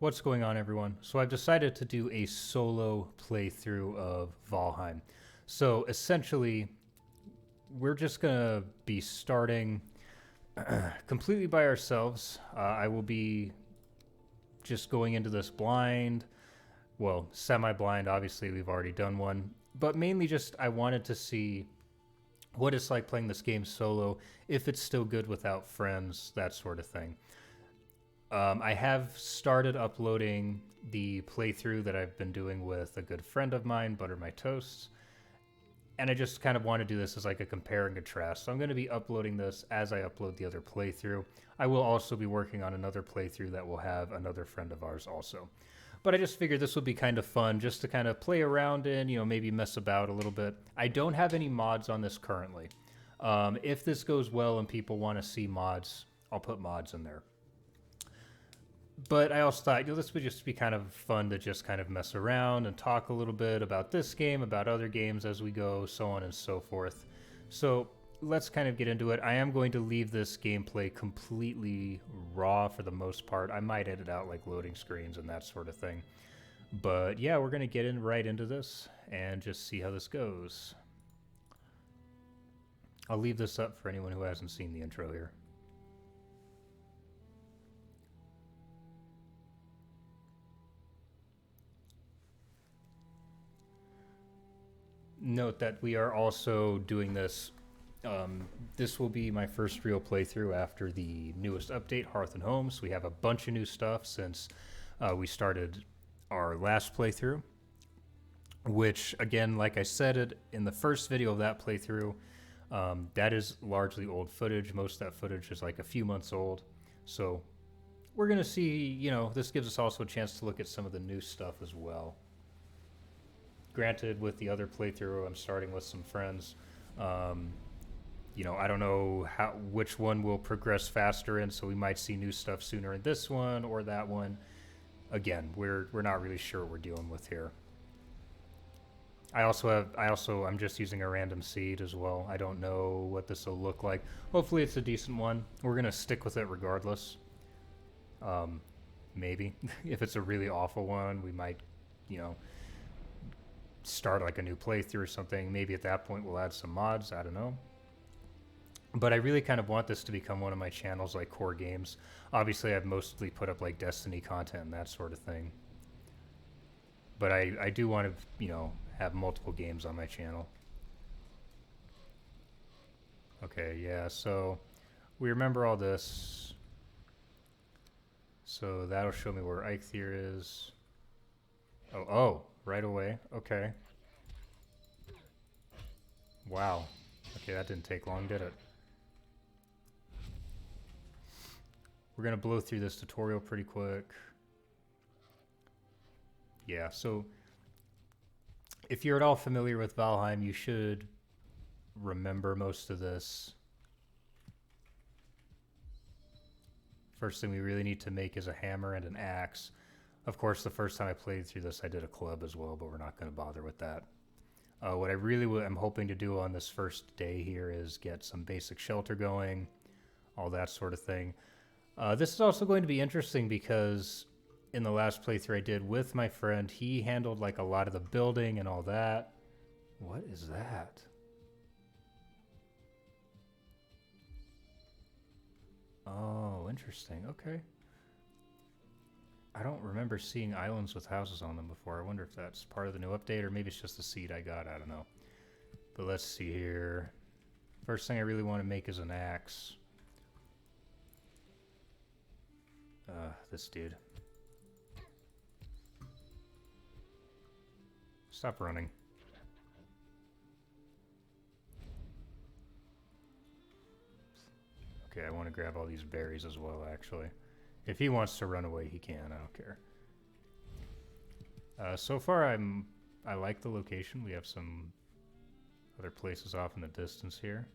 What's going on, everyone? So I've decided to do a solo playthrough of Valheim. So essentially, we're just gonna be starting completely by ourselves. I will be just going into this blind, well, semi-blind. Obviously, we've already done one, but mainly just I wanted to see what it's like playing this game solo, if it's still good without friends, that sort of thing. I have started uploading the playthrough that I've been doing with a good friend of mine, Butter My Toasts, and I just kind of want to do this as like a compare and contrast. So I'm going to be uploading this as I upload the other playthrough. I will also be working on another playthrough that will have another friend of ours also. But I just figured this would be kind of fun just to kind of play around in, maybe mess about a little bit. I don't have any mods on this currently. If this goes well and people want to see mods, I'll put mods in there. But I also thought, this would just be kind of fun to just kind of mess around and talk a little bit about this game, about other games as we go, so on and so forth. So let's kind of get into it. I am going to leave this gameplay completely raw for the most part. I might edit out like loading screens and that sort of thing. But yeah, we're going to get in right into this and just see how this goes. I'll leave this up for anyone who hasn't seen the intro here. Note that we are also doing this. This will be my first real playthrough after the newest update, Hearth and Homes. We have a bunch of new stuff since we started our last playthrough, which, again, like I said it in the first video of that playthrough, that is largely old footage. Most of that footage is like a few months old. So we're going to see, this gives us also a chance to look at some of the new stuff as well. Granted, with the other playthrough, I'm starting with some friends. I don't know which one will progress faster in, so we might see new stuff sooner in this one or that one. Again, we're not really sure what we're dealing with here. I'm just using a random seed as well. I don't know what this will look like. Hopefully it's a decent one. We're gonna stick with it regardless. Maybe if it's a really awful one, we might, start like a new playthrough or something. Maybe at that point we'll add some mods. I don't know. But I really kind of want this to become one of my channels, like core games. Obviously, I've mostly put up like Destiny content and that sort of thing. But I do want to, have multiple games on my channel. Okay, yeah, so we remember all this. So that'll show me where Eikthyr is. Oh, right away. Okay. Wow. Okay, that didn't take long, did it? We're going to blow through this tutorial pretty quick. Yeah, so if you're at all familiar with Valheim, you should remember most of this. First thing we really need to make is a hammer and an axe. Of course, the first time I played through this, I did a club as well, but we're not going to bother with that. What I really am hoping to do on this first day here is get some basic shelter going, all that sort of thing. This is also going to be interesting because in the last playthrough I did with my friend, he handled like a lot of the building and all that. What is that? Oh, interesting. Okay. I don't remember seeing islands with houses on them before. I wonder if that's part of the new update or maybe it's just the seed I got. I don't know. But let's see here. First thing I really want to make is an axe. This dude. Stop running. Okay, I want to grab all these berries as well, actually. If he wants to run away, he can. I don't care. So far, I like the location. We have some other places off in the distance here.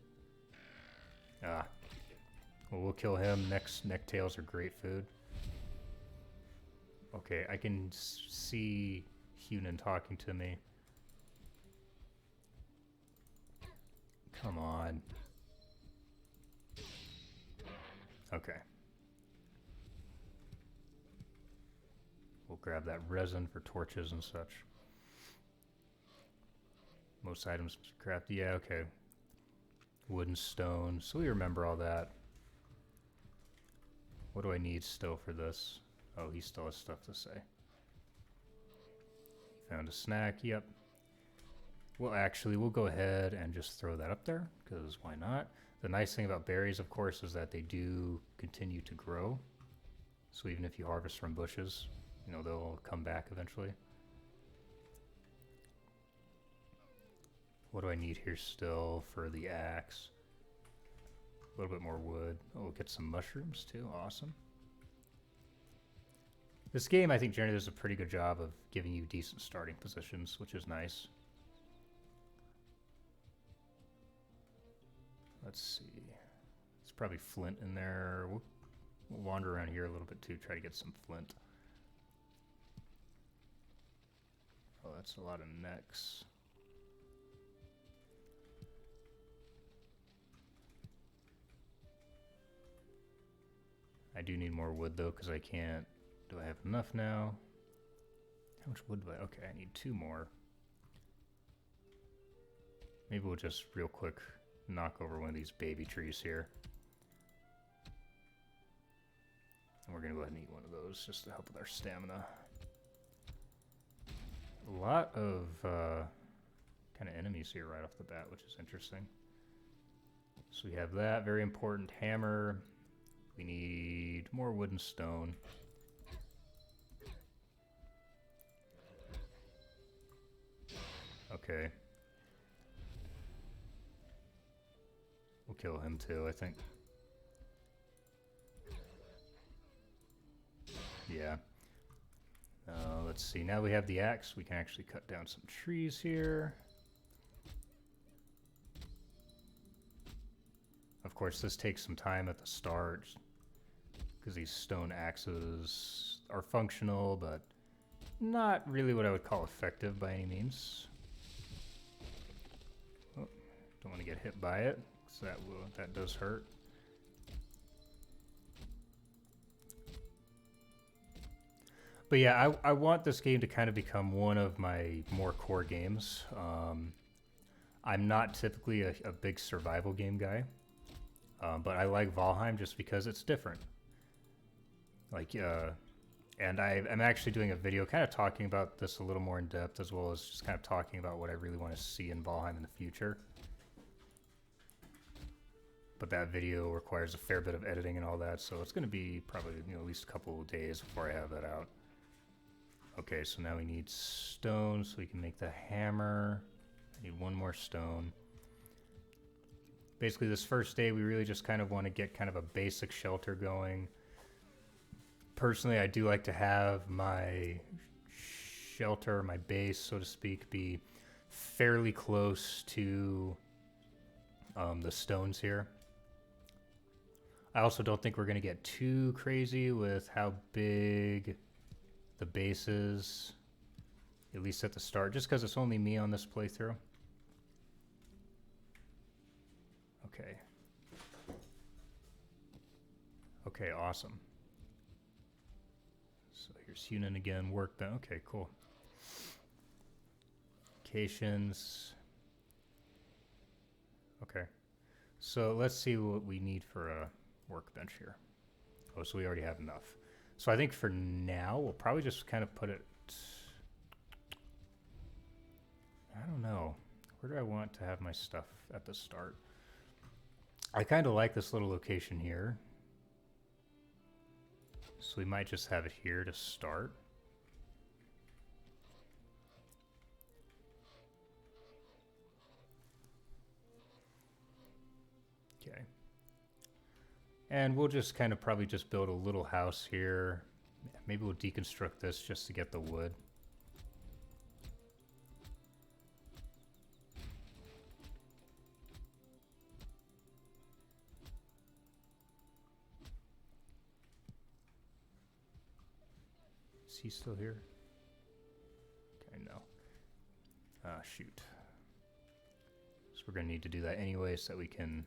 Well, we'll kill him. Necktails are great food. Okay, I can see Hunan talking to me. Come on. Okay. We'll grab that resin for torches and such. Most items craft. Yeah, okay. Wood and stone. So we remember all that. What do I need still for this? Oh, he still has stuff to say. Found a snack. Yep. Well, actually, we'll go ahead and just throw that up there, because why not? The nice thing about berries, of course, is that they do continue to grow. So even if you harvest from bushes, you know, they'll come back eventually. What do I need here still for the axe? A little bit more wood. Oh, we'll get some mushrooms too. Awesome. This game, I think, generally does a pretty good job of giving you decent starting positions, which is nice. Let's see. There's probably flint in there. We'll wander around here a little bit too, try to get some flint. Oh, that's a lot of necks. I do need more wood though, because I can't. Do I have enough now? How much wood do I? Okay, I need 2 more. Maybe we'll just real quick knock over one of these baby trees here. And we're gonna go ahead and eat one of those just to help with our stamina. A lot of kind of enemies here right off the bat, which is interesting. So we have that, very important hammer. We need more wood and stone. Okay. We'll kill him too, I think. Yeah. Let's see. Now we have the axe. We can actually cut down some trees here. Of course, this takes some time at the start because these stone axes are functional, but not really what I would call effective by any means. Oh, don't want to get hit by it, because that does hurt. But yeah, I want this game to kind of become one of my more core games. I'm not typically a big survival game guy, but I like Valheim just because it's different. Like, and I'm actually doing a video kind of talking about this a little more in depth, as well as just kind of talking about what I really want to see in Valheim in the future. But that video requires a fair bit of editing and all that, so it's going to be probably, you know, at least a couple of days before I have that out. Okay, so now we need stone so we can make the hammer. I need 1 more stone. Basically, this first day, we really just kind of want to get kind of a basic shelter going. Personally, I do like to have my shelter, my base, so to speak, be fairly close to the stones here. I also don't think we're going to get too crazy with how big the base is, at least at the start, just because it's only me on this playthrough. Okay. Okay, awesome. So here's Hunan again, work done. Okay, cool. Locations. Okay. So let's see what we need for a workbench here. Oh, so we already have enough. So I think for now, we'll probably just kind of put it... I don't know. Where do I want to have my stuff at the start? I kind of like this little location here. So we might just have it here to start. Okay. And we'll just kind of probably just build a little house here. Maybe we'll deconstruct this just to get the wood. Is he still here? Okay, no. Ah, shoot. So we're going to need to do that anyway so that we can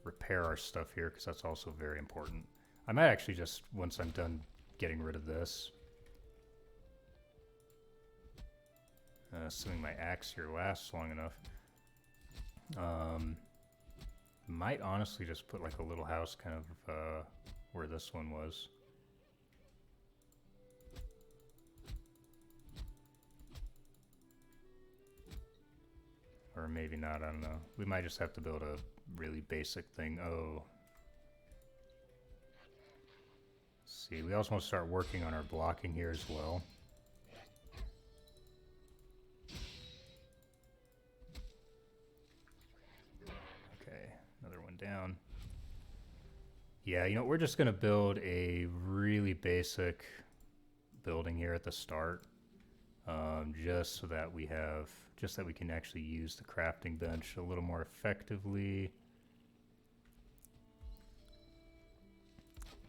repair our stuff here, because that's also very important. I might actually just, once I'm done getting rid of this. Assuming my axe here lasts long enough. Might honestly just put like a little house kind of where this one was. Or maybe not, I don't know. We might just have to build a really basic thing. Oh. Let's see, we also want to start working on our blocking here as well. Okay, another one down. Yeah, you know, we're just going to build a really basic building here at the start. Just so that we have, just that we can actually use the crafting bench a little more effectively.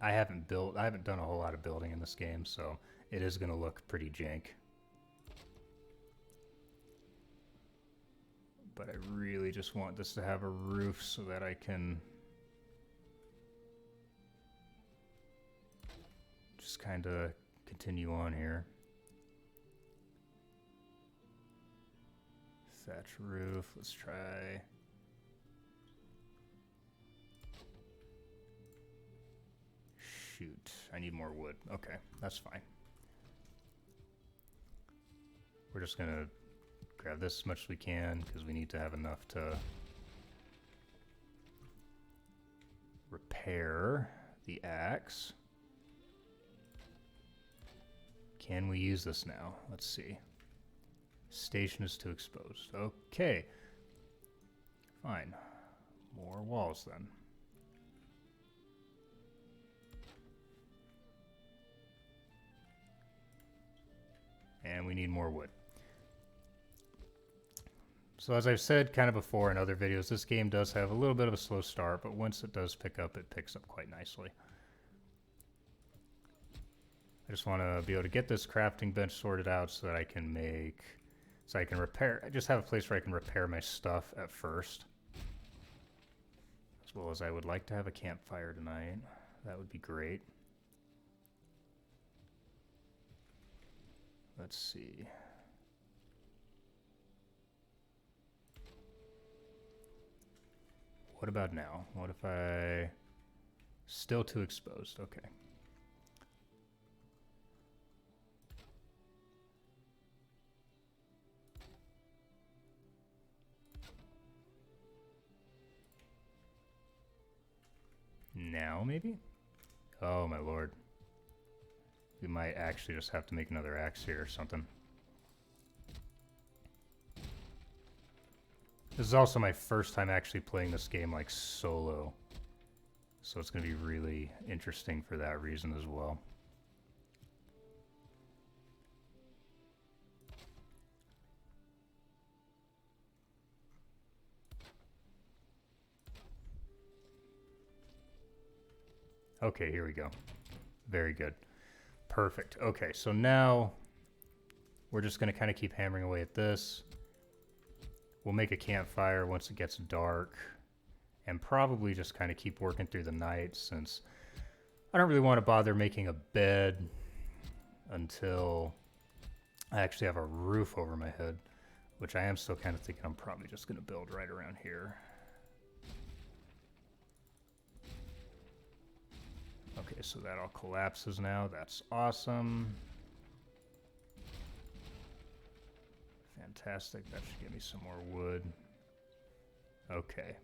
I haven't done a whole lot of building in this game, so it is going to look pretty jank. But I really just want this to have a roof so that I can just kind of continue on here. Thatch roof, let's try. Shoot, I need more wood. Okay, that's fine. We're just gonna grab this as much as we can because we need to have enough to repair the axe. Can we use this now? Let's see. Station is too exposed. Okay. Fine. More walls then. And we need more wood. So as I've said kind of before in other videos, this game does have a little bit of a slow start, but once it does pick up, it picks up quite nicely. I just want to be able to get this crafting bench sorted out so that I can make... So I can repair, I just have a place where I can repair my stuff at first. As well as I would like to have a campfire tonight. That would be great. Let's see. What about now? What if I... Still too exposed, okay. Now, maybe? Oh, my lord. We might actually just have to make another axe here or something. This is also my first time actually playing this game like solo. So it's going to be really interesting for that reason as well. Okay, here we go. Very good. Perfect. Okay, so now we're just going to kind of keep hammering away at this. We'll make a campfire once it gets dark and probably just kind of keep working through the night since I don't really want to bother making a bed until I actually have a roof over my head, which I am still kind of thinking I'm probably just going to build right around here. Okay, so that all collapses now. That's awesome. Fantastic. That should give me some more wood. Okay.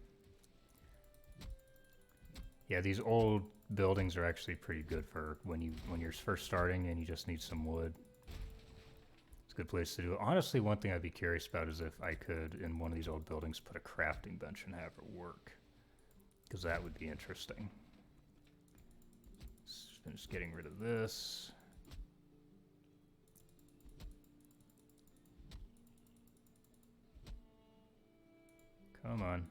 Yeah, these old buildings are actually pretty good for when you're first starting and you just need some wood. It's a good place to do it. Honestly, one thing I'd be curious about is if I could, in one of these old buildings, put a crafting bench and have it work. Because that would be interesting. Just getting rid of this. Come on.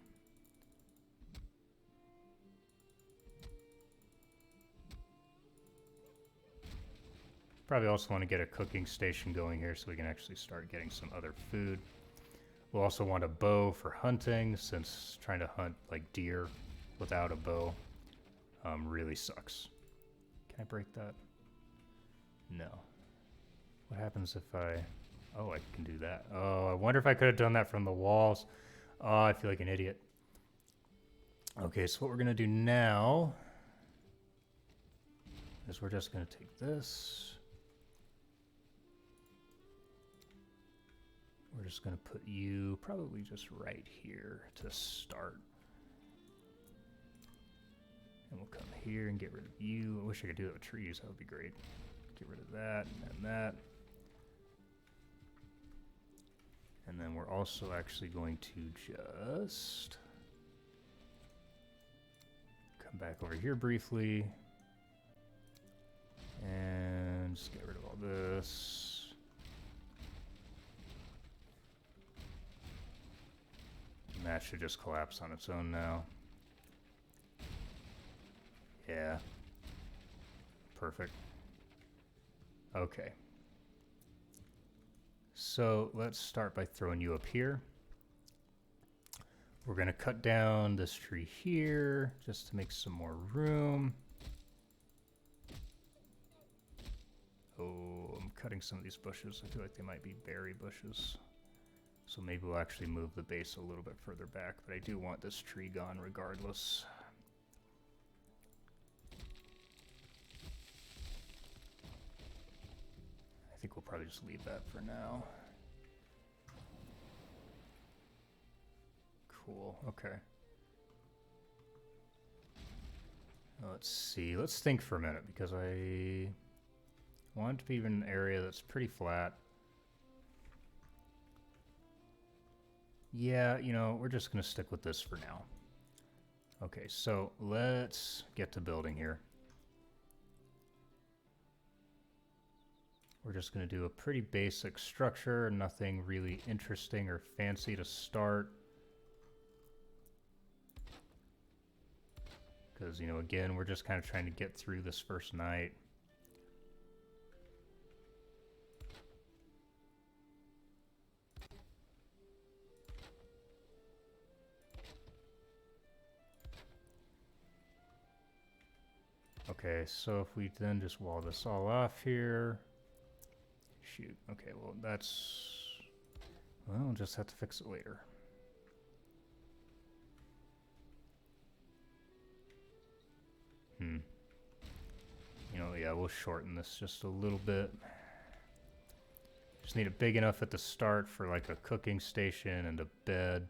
Probably also want to get a cooking station going here so we can actually start getting some other food. We'll also want a bow for hunting since trying to hunt like deer without a bow really sucks. Can I break that? No. What happens if I... Oh, I can do that. Oh, I wonder if I could have done that from the walls. Oh, I feel like an idiot. Okay, so what we're going to do now is we're just going to take this. We're just going to put you probably just right here to start. And we'll come here and get rid of you. I wish I could do that with trees. That would be great. Get rid of that and that. And then we're also actually going to just come back over here briefly. And just get rid of all this. And that should just collapse on its own now. Yeah. Perfect. Okay. So let's start by throwing you up here. We're going to cut down this tree here just to make some more room. Oh, I'm cutting some of these bushes. I feel like they might be berry bushes. So maybe we'll actually move the base a little bit further back, but I do want this tree gone regardless. I think we'll probably just leave that for now. Cool, okay. Let's see, let's think for a minute because I want it to be in an area that's pretty flat. Yeah, you know, we're just gonna stick with this for now. Okay, so let's get to building here. We're just going to do a pretty basic structure, nothing really interesting or fancy to start. Because, you know, again, we're just kind of trying to get through this first night. Okay, so if we then just wall this all off here. Shoot, okay, well that's... Well, we'll just have to fix it later. You know, yeah, we'll shorten this just a little bit. Just need it big enough at the start for like a cooking station and a bed.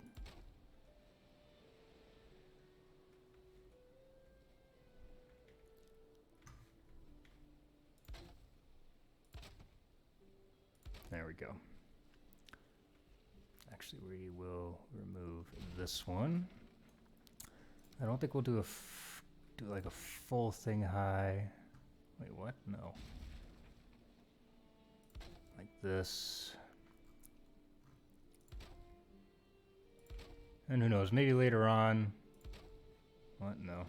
There we go. Actually, we will remove this one. I don't think we'll do do like a full thing high. Wait, what? No. Like this. And who knows, maybe later on. What? No.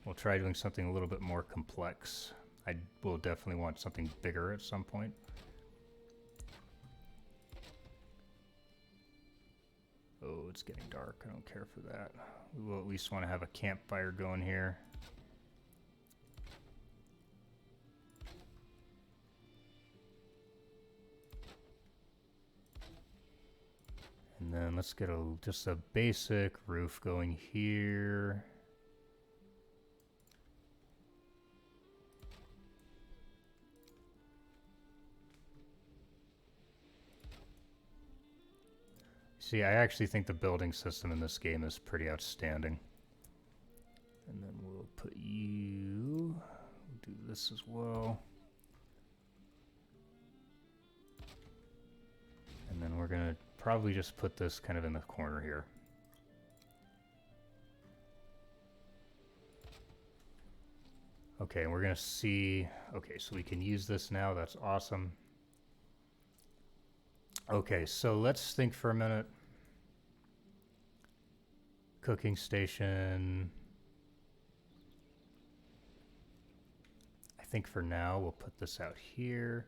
We'll try doing something a little bit more complex. I will definitely want something bigger at some point. Oh, it's getting dark. I don't care for that. We will at least want to have a campfire going here. And then let's get just a basic roof going here. See, I actually think the building system in this game is pretty outstanding. And then we'll put you, we'll do this as well. And then we're gonna probably just put this kind of in the corner here. Okay, and we're gonna see, okay, so we can use this now, that's awesome. Okay, so let's think for a minute. Cooking station. I think for now we'll put this out here.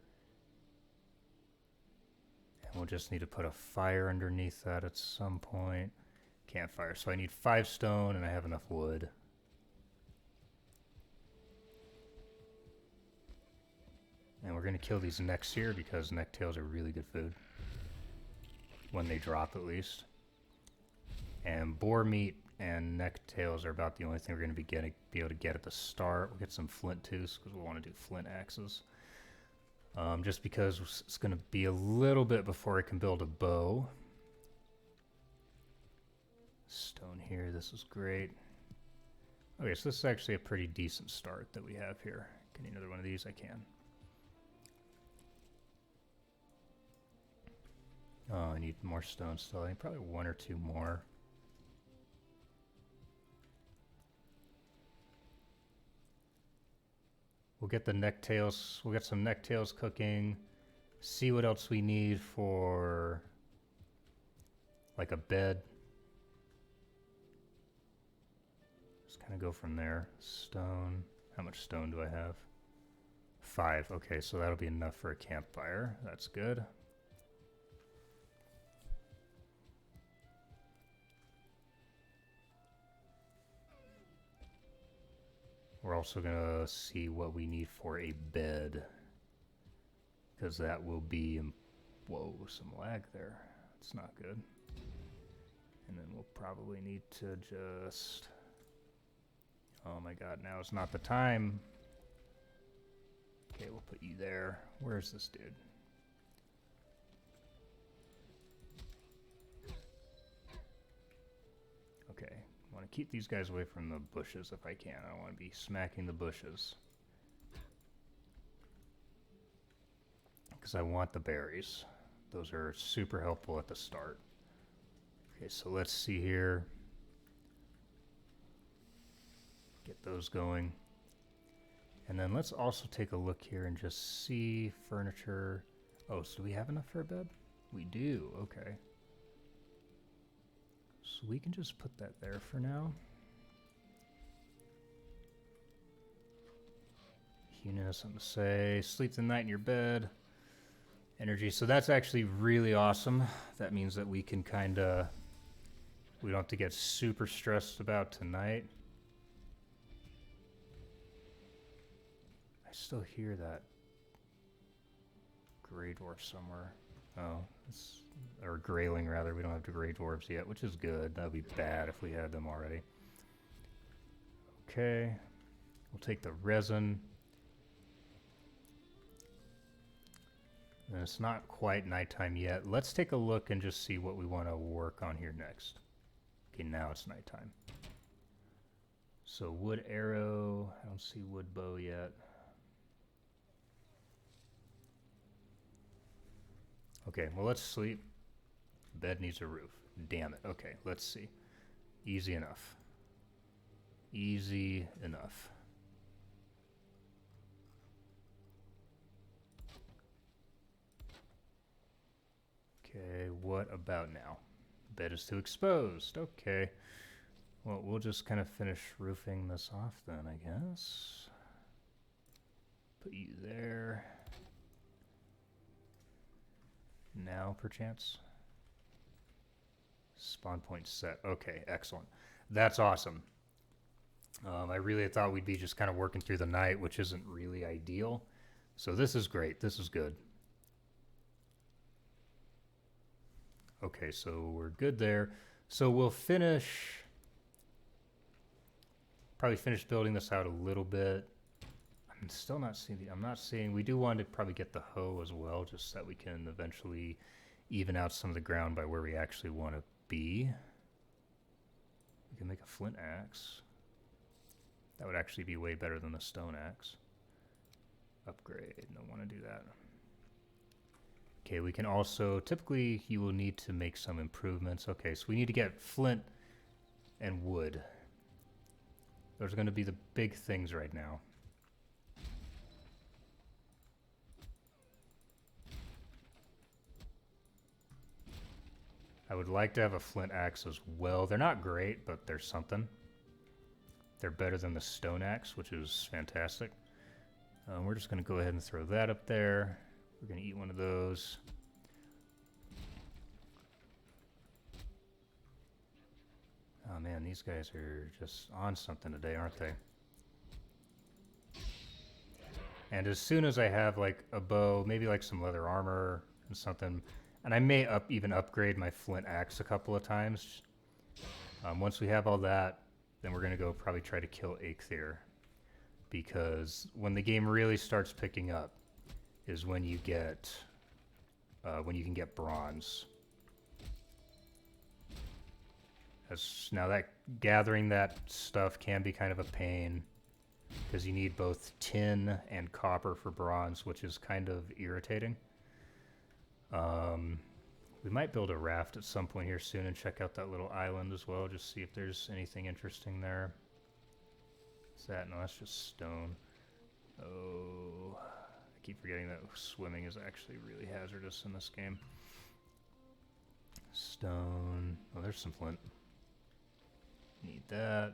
And we'll just need to put a fire underneath that at some point. Campfire. So I need 5 stone and I have enough wood. And we're going to kill these necks here because necktails are really good food. When they drop, at least. And boar meat and necktails are about the only thing we're going to be able to get at the start. We'll get some flint tooths because we want to do flint axes. Just because it's going to be a little bit before I can build a bow. Stone here, this is great. Okay, so this is actually a pretty decent start that we have here. Can I get another one of these? I can. Oh, I need more stone still. I need probably one or two more. We'll get the necktails. We'll get some necktails cooking. See what else we need for like a bed. Just kind of go from there. Stone. How much stone do I have? 5. Okay, so that'll be enough for a campfire. That's good. We're also going to see what we need for a bed. Because that will be... Whoa, some lag there. That's not good. And then we'll probably need to just... Oh my god, now is not the time. Okay, we'll put you there. Where's this dude? Okay, I want to keep these guys away from the bushes if I can. I don't want to be smacking the bushes. Because I want the berries. Those are super helpful at the start. Okay, so let's see here. Get those going. And then let's also take a look here and just see furniture. Oh, so do we have enough for a bed? We do, okay. So we can just put that there for now. Hunan has something to say. Sleep the night in your bed. Energy. So that's actually really awesome. That means that we can kind of... We don't have to get super stressed about tonight. I still hear that Grey Dwarf somewhere. Oh, it's... Or Greyling, rather. We don't have the Grey Dwarves yet, which is good. That would be bad if we had them already. Okay. We'll take the resin. And it's not quite nighttime yet. Let's take a look and just see what we want to work on here next. Okay, now it's nighttime. So wood arrow. I don't see wood bow yet. Okay, well, let's sleep. Bed needs a roof. Damn it. Okay, let's see. Easy enough. Easy enough. Okay, what about now? Bed is too exposed. Okay. Well, we'll just kind of finish roofing this off then, I guess. Put you there. Now, perchance. Spawn point set. Okay, excellent. That's awesome. I really thought we'd be just kind of working through the night, which isn't really ideal. So this is great. This is good. Okay, so we're good there. So we'll finish... Probably finish building this out a little bit. I'm still not seeing the... I'm not seeing... We do want to probably get the hoe as well, just so that we can eventually even out some of the ground by where we actually want to be. We can make a flint axe. That would actually be way better than the stone axe. Upgrade. Don't want to do that. Okay, we can also... Typically, you will need to make some improvements. Okay, so we need to get flint and wood. Those are going to be the big things right now. I would like to have a flint axe as well. They're not great, but they're something. They're better than the stone axe, which is fantastic. We're just going to go ahead and throw that up there. We're going to eat one of those. Oh man, these guys are just on something today, aren't they? And as soon as I have like a bow, maybe like some leather armor and something, and I may even upgrade my flint axe a couple of times. Once we have all that, then we're gonna go probably try to kill Eikthyr, because when the game really starts picking up is when you get when you can get bronze. Now that gathering that stuff can be kind of a pain, because you need both tin and copper for bronze, which is kind of irritating. We might build a raft at some point here soon and check out that little island as well, just see if there's anything interesting there. What's that? No, that's just stone. Oh, I keep forgetting that swimming is actually really hazardous in this game. Stone. Oh, there's some flint. Need that.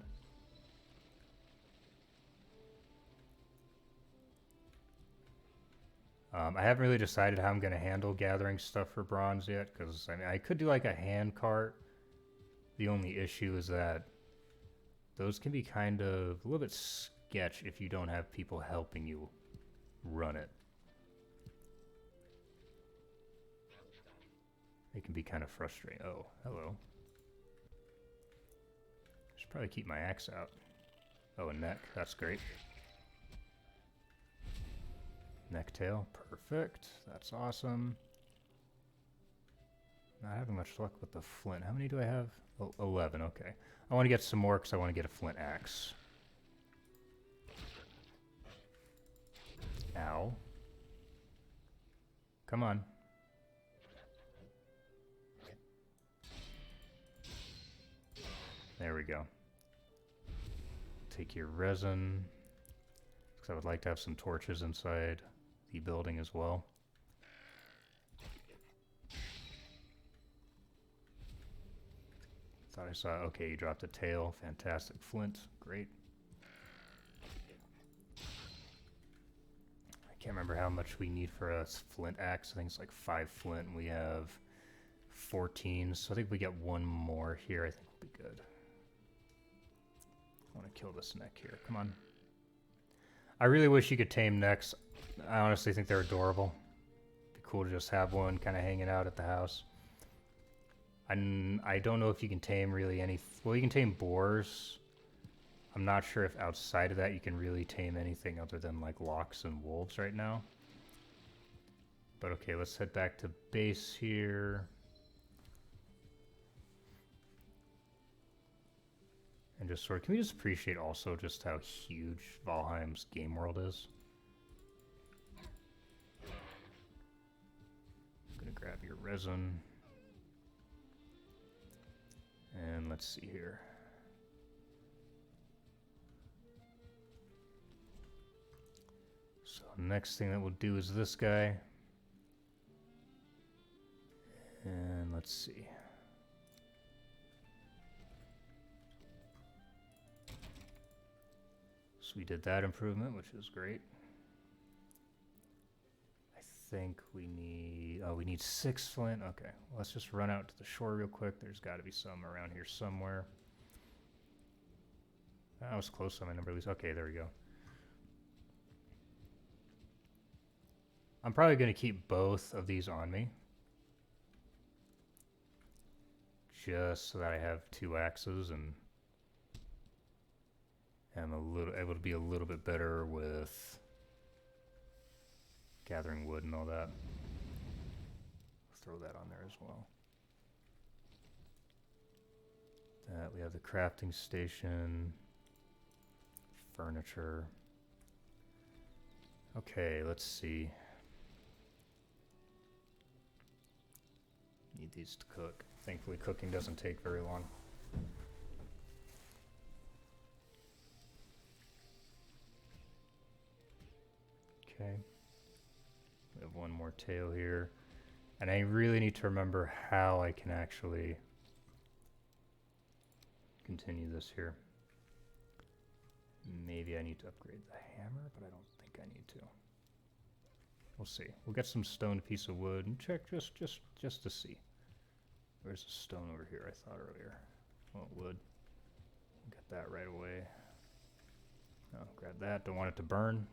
I haven't really decided how I'm going to handle gathering stuff for bronze yet, because I mean, I could do like a hand cart. The only issue is that those can be kind of a little bit sketch if you don't have people helping you run it. It can be kind of frustrating. Oh, hello. Should probably keep my axe out. Oh, a neck. That's great. Necktail. Perfect. That's awesome. Not having much luck with the flint. How many do I have? Oh, 11. Okay. I want to get some more because I want to get a flint axe. Ow. Come on. There we go. Take your resin, because I would like to have some torches inside the building as well. Thought I saw, okay, you dropped a tail. Fantastic. Flint, great. I can't remember how much we need for a flint axe. I think it's like 5 flint, and we have 14, so I think we get one more here. I think we'll be good. I want to kill this neck here. Come on. I really wish you could tame necks. I honestly think they're adorable. It'd be cool to just have one kind of hanging out at the house. I don't know if you can tame really any... Well, you can tame boars. I'm not sure if outside of that you can really tame anything other than like locks and wolves right now. But okay, let's head back to base here. And just sort of, can we just appreciate also just how huge Valheim's game world is? I'm gonna grab your resin. And let's see here. So next thing that we'll do is this guy. And let's see. So we did that improvement, which is great. I think we need, oh, we need 6 flint. Okay, well, let's just run out to the shore real quick. There's got to be some around here somewhere. I was close on my number at least. Okay, there we go. I'm probably going to keep both of these on me, just so that I have 2 axes and am able to be a little bit better with gathering wood and all that. Throw that on there as well. That we have the crafting station, furniture. Okay, let's see. Need these to cook. Thankfully, cooking doesn't take very long. Okay. We have one more tail here. And I really need to remember how I can actually continue this here. Maybe I need to upgrade the hammer, but I don't think I need to. We'll see. We'll get some stone, piece of wood, and check just to see. Where's the stone over here I thought earlier? Well, wood. Get that right away. Oh, grab that. Don't want it to burn.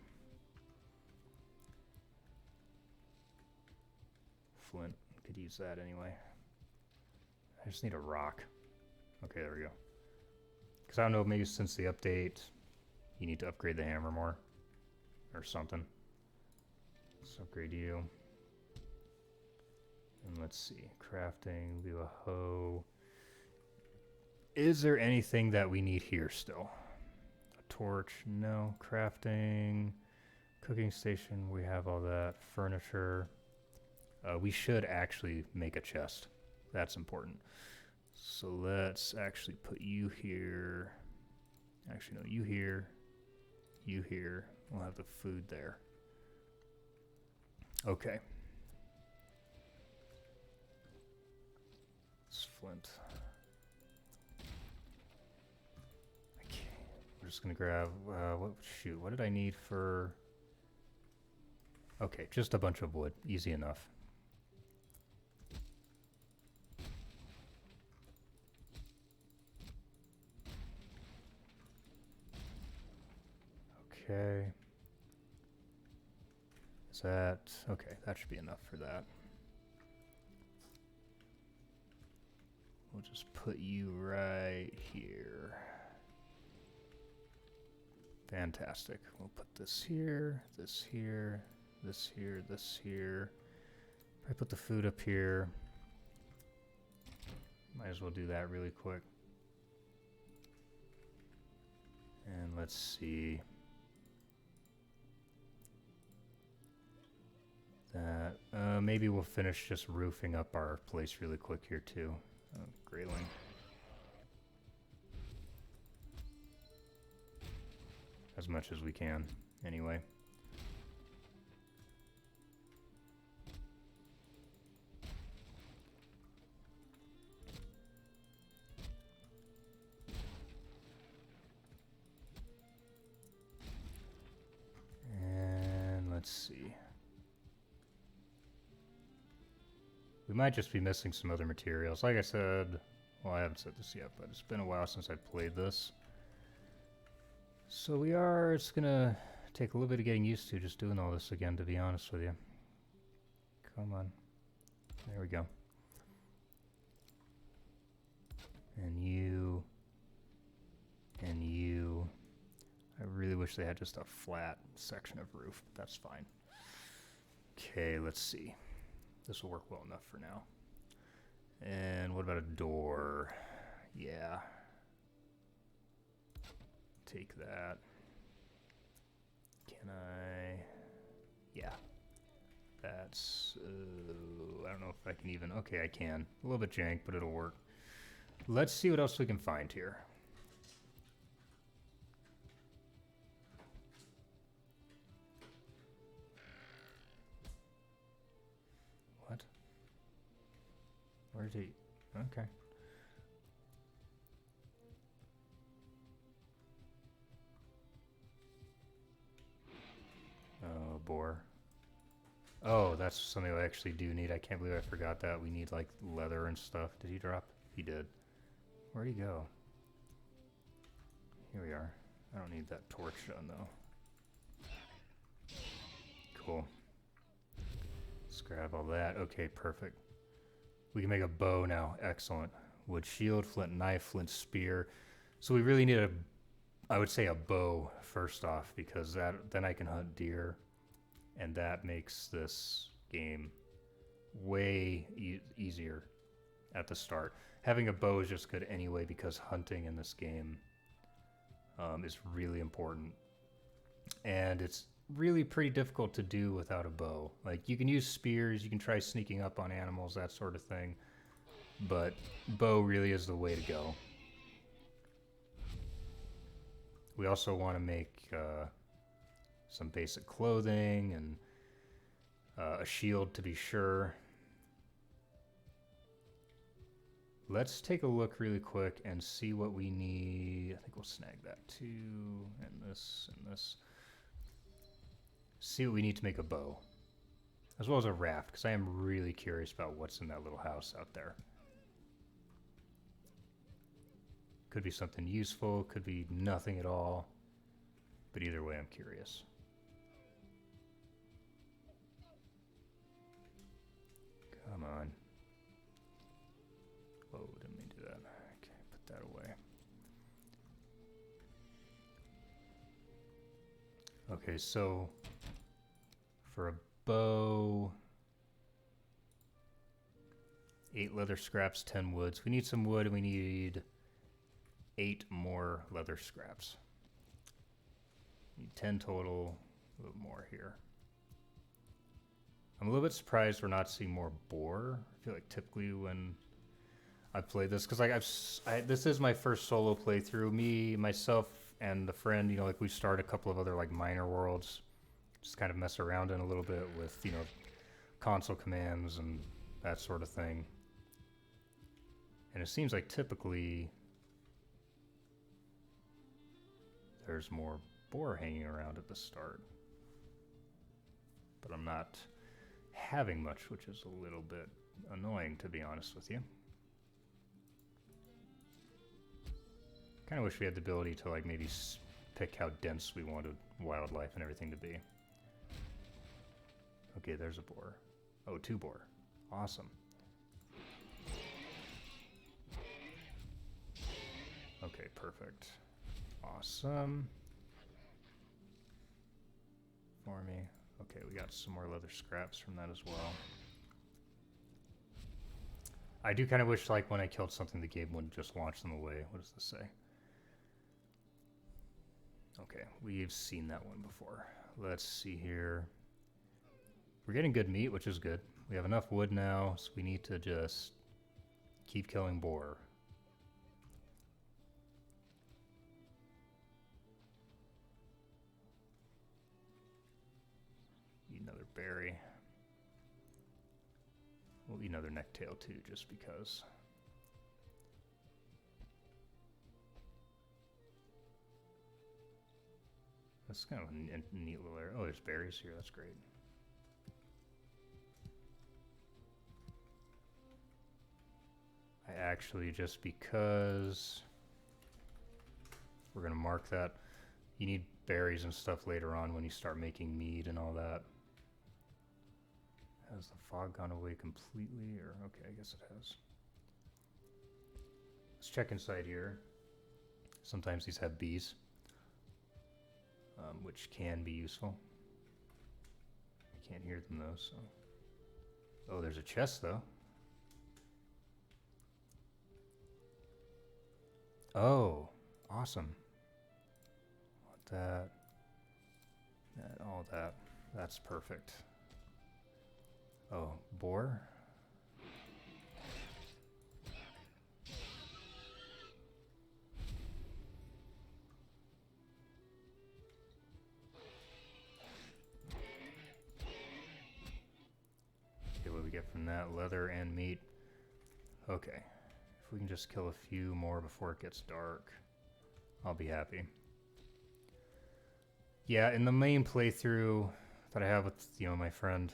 flint. Could use that anyway. I just need a rock. Okay, there we go. Because I don't know, maybe since the update, you need to upgrade the hammer more. Or something. Let's upgrade you. And let's see. Crafting, do a hoe. Is there anything that we need here still? A torch? No. Crafting. Cooking station, we have all that. Furniture. We should actually make a chest. That's important. So let's actually put you here. Actually, no, you here. You here. We'll have the food there. Okay. It's flint. Okay. We're just gonna grab, shoot, what did I need for... Okay, just a bunch of wood. Easy enough. Okay. Is that... Okay, that should be enough for that. We'll just put you right here. Fantastic. We'll put this here, this here, this here, this here. Probably put the food up here. Might as well do that really quick. And let's see. That, maybe we'll finish just roofing up our place really quick here too. Grayling. As much as we can, anyway. And let's see. We might just be missing some other materials. Like I said, well, I haven't said this yet, but it's been a while since I played this. So it's gonna take a little bit of getting used to just doing all this again, to be honest with you. Come on. There we go. And you. And you. I really wish they had just a flat section of roof, but that's fine. Okay, let's see. This will work well enough for now. And what about a door? Yeah. Take that. Can I? Yeah. That's, I don't know if I can even, okay, I can. A little bit jank, but it'll work. Let's see what else we can find here. What? Where's he? Okay. Oh, boar. Oh, that's something I actually do need. I can't believe I forgot that. We need, like, leather and stuff. Did he drop? He did. Where'd he go? Here we are. I don't need that torch done, though. Cool. Let's grab all that. Okay, perfect. We can make a bow now. Excellent. Wood shield, flint knife, flint spear. So we really need I would say a bow first off, because then I can hunt deer, and that makes this game way easier at the start. Having a bow is just good anyway, because hunting in this game is really important, and it's really pretty difficult to do without a bow. Like, you can use spears, you can try sneaking up on animals, that sort of thing, but bow really is the way to go. We also want to make some basic clothing and a shield, to be sure. Let's take a look really quick and see what we need. I think we'll snag that too, and this, and this. See what we need to make a bow, as well as a raft, because I am really curious about what's in that little house out there. Could be something useful, could be nothing at all, but either way, I'm curious. Put that away. Okay, so for a bow, 8 leather scraps, 10 woods. We need some wood, and we need 8 more leather scraps. Need 10 total, a little more here. I'm a little bit surprised we're not seeing more boar. I feel like typically when I've played this, because like this is my first solo playthrough. Me, myself, and the friend, you know, like we started a couple of other like minor worlds, just kind of mess around in a little bit with, you know, console commands and that sort of thing. And it seems like typically there's more boar hanging around at the start. But I'm not having much, which is a little bit annoying, to be honest with you. Kind of wish we had the ability to like maybe pick how dense we wanted wildlife and everything to be. Okay, there's a boar. Oh, 2 boar. Awesome. Okay, perfect. Awesome. For me. Okay, we got some more leather scraps from that as well. I do kind of wish, like, when I killed something, the game wouldn't just launch them away. What does this say? Okay, we've seen that one before. Let's see here. We're getting good meat, which is good. We have enough wood now, so we need to just keep killing boar. Need another berry. We'll eat another necktail too, just because. That's kind of a neat little area. Oh, there's berries here. That's great. I actually, just because we're going to mark that. You need berries and stuff later on when you start making mead and all that. Has the fog gone away completely? Or okay, I guess it has. Let's check inside here. Sometimes these have bees, which can be useful. I can't hear them though, so. Oh, there's a chest though. Oh, awesome. Want that. And all that. That's perfect. Oh, boar? Okay, what do we get from that? Leather and meat. Okay. If we can just kill a few more before it gets dark, I'll be happy. Yeah, in the main playthrough that I have with, you know, my friend,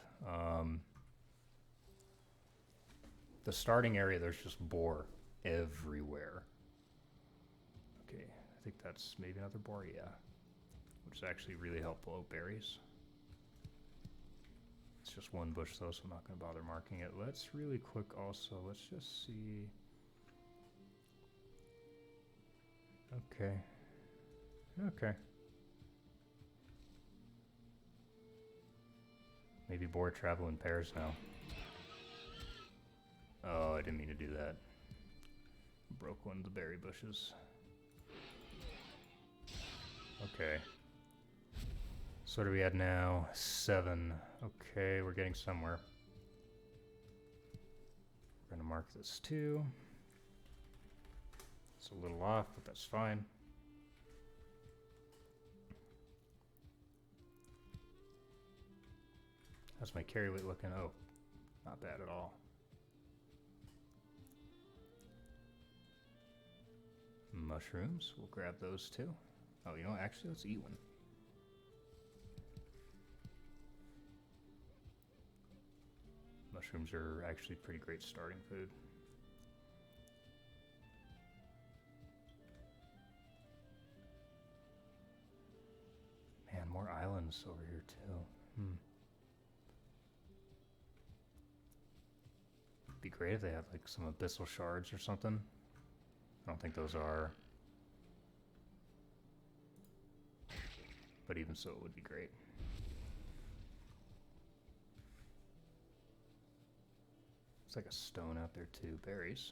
the starting area, there's just boar everywhere. Okay, I think that's maybe another boar, yeah. Which is actually really helpful. Berries. It's just one bush though, so I'm not going to bother marking it. Let's really quick also, let's just see. Okay. Okay. Maybe boar travel in pairs now. Oh, I didn't mean to do that. Broke one of the berry bushes. Okay. So what are we at now? 7. Okay, we're getting somewhere. We're gonna mark this too. It's a little off, but that's fine. How's my carry weight looking? Oh, not bad at all. Mushrooms, we'll grab those too. Oh, you know what? Actually, let's eat one. Mushrooms are actually pretty great starting food. Man, more islands over here too. It'd be great if they had like some abyssal shards or something. don't think those are. But even so, it would be great. It's like a stone out there too. Berries.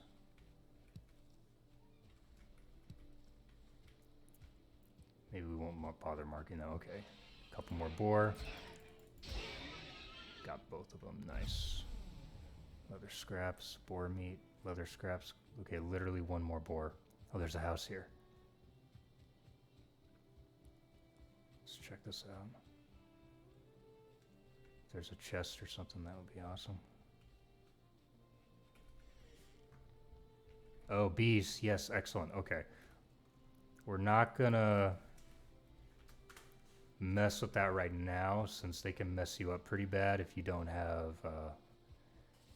Maybe we won't bother marking that. Okay. A couple more boar. Got both of them. Nice. Leather scraps, boar meat, leather scraps. Okay, literally one more boar. Oh, there's a house here. Let's check this out. If there's a chest or something, that would be awesome. Oh, bees. Yes, excellent. Okay. We're not gonna mess with that right now, since they can mess you up pretty bad if you don't have,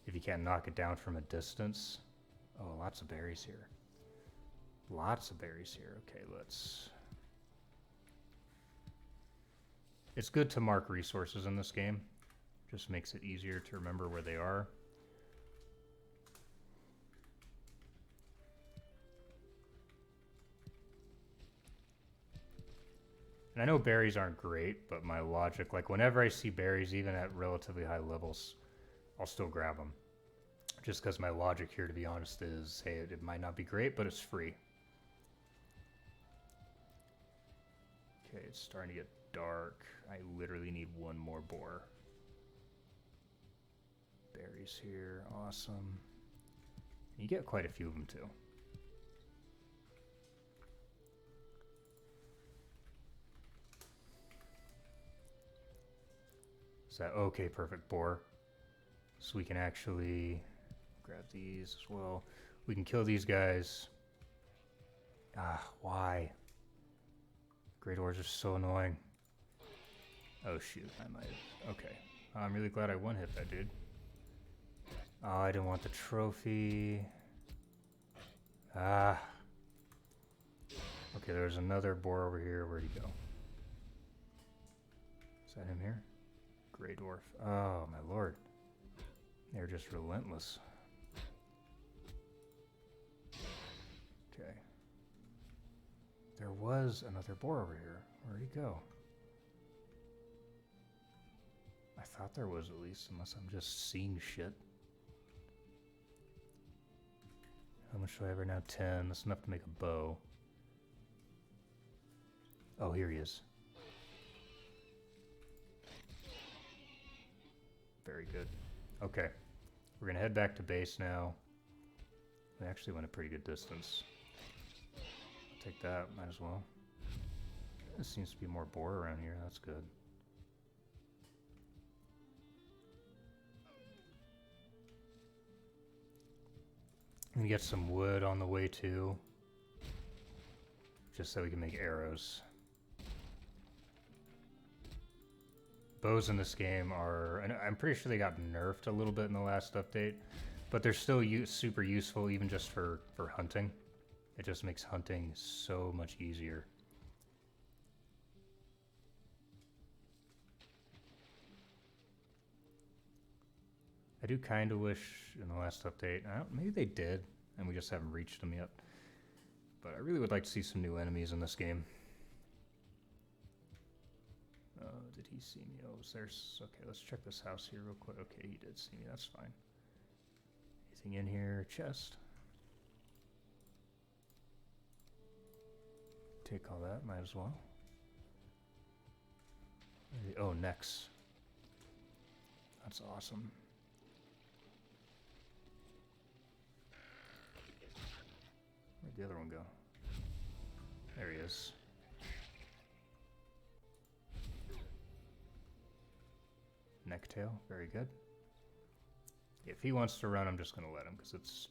if you can't knock it down from a distance. Oh, lots of berries here. Lots of berries here. Okay, let's... It's good to mark resources in this game. Just makes it easier to remember where they are. And I know berries aren't great, but my logic, like whenever I see berries, even at relatively high levels, I'll still grab them. Just because my logic here, to be honest, is, hey, it might not be great, but it's free. Okay, it's starting to get dark. I literally need one more boar. Berries here, awesome. You get quite a few of them too. Is that okay? Perfect, boar. So we can actually grab these as well. We can kill these guys. Ah, why? Great ores are so annoying. Oh shoot, I might have. Okay. I'm really glad I one-hit that dude. Oh, I didn't want the trophy. Ah. Okay, there's another boar over here. Where'd he go? Is that him here? Grey dwarf. Oh, my lord. They're just relentless. Okay. There was another boar over here. Where'd he go? I thought there was, at least, unless I'm just seeing shit. How much do I have right now? 10. That's enough to make a bow. Oh, here he is. Very good. Okay. We're going to head back to base now. We actually went a pretty good distance. Take that, might as well. There seems to be more boar around here. That's good. And get some wood on the way too, just so we can make arrows. Bows in this game are, and I'm pretty sure they got nerfed a little bit in the last update, but they're still super useful even just for hunting. It just makes hunting so much easier. I do kind of wish in the last update, maybe they did, and we just haven't reached them yet. But I really would like to see some new enemies in this game. Did he see me? Oh, there's... Okay, let's check this house here real quick. Okay, he did see me. That's fine. Anything in here? Chest. Take all that. Might as well. Oh, necks. That's awesome. Where'd the other one go? There he is. Necktail, very good. If he wants to run, I'm just going to let him because it's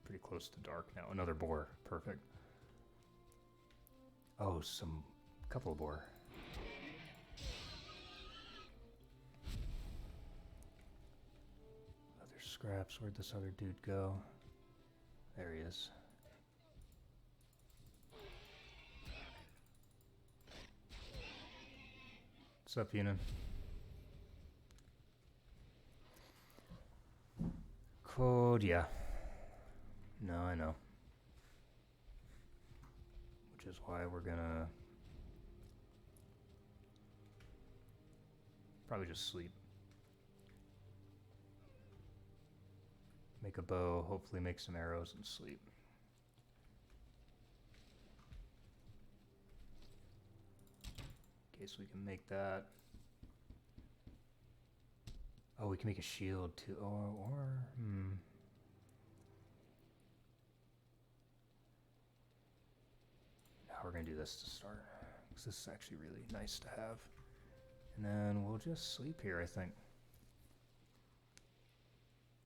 pretty close to dark now. Another boar, perfect. Oh, couple of boar. Other scraps, where'd this other dude go? There he is. What's up, Yunan? Code, yeah. No, I know. which is why we're gonna probably just sleep. Make a bow, hopefully make some arrows and sleep. Okay, so we can make that. Oh, we can make a shield too. Now we're gonna do this to start, because this is actually really nice to have. And then we'll just sleep here, I think.